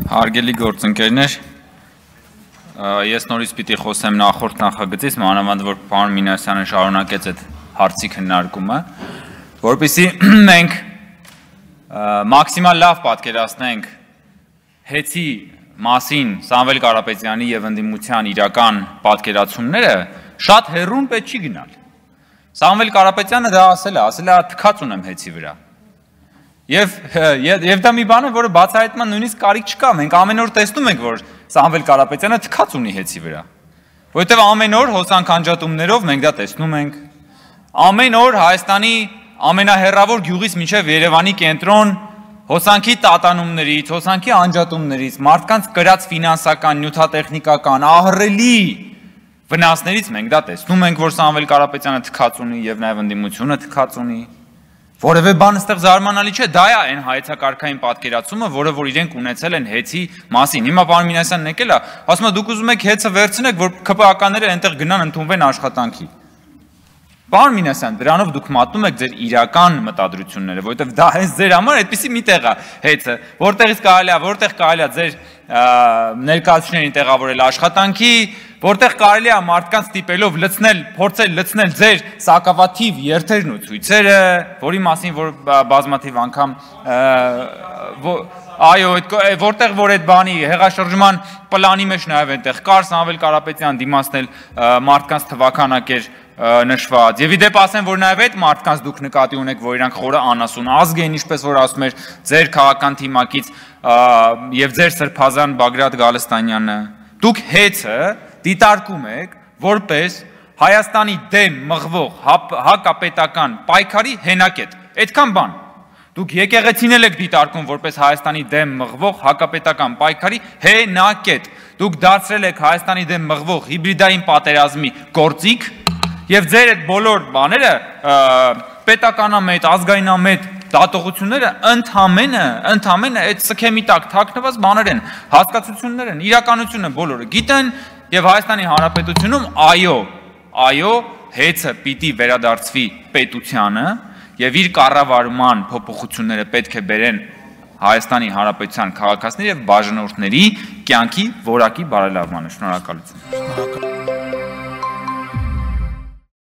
Հարգելի գործընկերներ, ես նորից պիտի խոսեմ նախորդ նախագծից, մանավանդ որ պարոն Մինասյանը շարունակեց այդ հարցի քննարկումը, որպեսզի մենք մաքսիմալ լավ պատկերացնենք հեծի մասին Սամվել Կարապետյանի եւ ընդդիմության իրական պատկերացումները, շատ հեռուն պետք չի գնալ։ Սամվել Կարապետյանը դա ասել է, թքած ունեմ հեծի վրա։ Եվ դա մի բան է, որը բացահայտման նույնիսկ կարիք չկա, մենք ամեն օր տեսնում ենք, որ Սամվել Կարապետյանը թքած ունի հեծի վրա, որովհետև ամեն օր հոսանք անջատումներով մենք դա տեսնում ենք, ամեն օր Հայաստանի ամենահեռավոր գյուղից մինչև Երևանի կենտրոն հոսանքի տատանումներից, հոսանքի անջատումներից, մարդկանց կրած ֆինանսական, նյութատեխնիկական, ահռելի վնասներից մենք դա տեսնում ենք, որ Սամվել Կարապետյանը թքած ունի եւ նաեւ ընդդիմությունը թքած ունի։ Որևէ բան այստեղ զարմանալի չէ, դա է այն հայեցակարգային պատկերացումը, որը որ իրենք ունեցել են հեծի մասին։ Հիմա պարոն Մինասյանն եկել է, ասում է դուք ուզում եք հեծը վերցնեք, որ ԿՊԱ-ականները այնտեղ գնան ընդունվեն աշխատանքի։ Պարոն Մինասյան, դրանով դուք մատնում եք ձեր իրական մտադրությունները, որովհետև դա հենց ձեր համար այդպիսի մի տեղ է հեծը, որտեղից կարելի է ձեր ներկայացուցիչներին տեղավորել աշխատանքի, որտեղ կարելի է մարդկանց ստիպելով փորձել լցնել ձեր սակավաթիվ երթերն ու ցույցերը, որի մասին որ բազմաթիվ անգամ այո, որտեղ որ այդ բանի հեղաշրջման պլանի մեջ նաև այնտեղ կար Սամվել Կարապետյան դիմացնել մարդկանց թվականակեր նշված։ Եվ իդեպ ասեմ, որ նաև այդ մարդկանց դուք նկատի ունեք, որ իրանք խորը անասուն ազգ են, ինչպես որ ասում էր ձեր քաղաքական թիմակից եւ ձեր սրբազան Բագրատ Գալստանյանը։ Դուք հեծը դիտարկում եք որպես Հայաստանի դեմ մղվող հակապետական պայքարի հենակետ։ Այդքան բան։ Դուք եկեղեցին եք դիտարկում որպես Հայաստանի դեմ մղվող հակապետական պայքարի հենակետ։ Դուք դարձրել եք Հայաստանի դեմ մղվող հիբրիդային պատերազմի գործիք եւ ձեր այդ բոլոր բաները պետականամետ, ազգայնամետ դատողությունները ընդամենը այդ սքեմի տակ թաքնված բաներ են, հասկացություններ են, իրականությունը բոլորը գիտեն եւ Հայաստանի Հանրապետությունում այո, հեծը պիտի վերադարձվի պետությանը եւ իր կառավարման փոփոխությունները պետք է բերեն Հայաստանի Հանրապետության քաղաքացիների եւ բաժանորդների կյանքի որակի բարելավմանը։ Շնորհակալություն։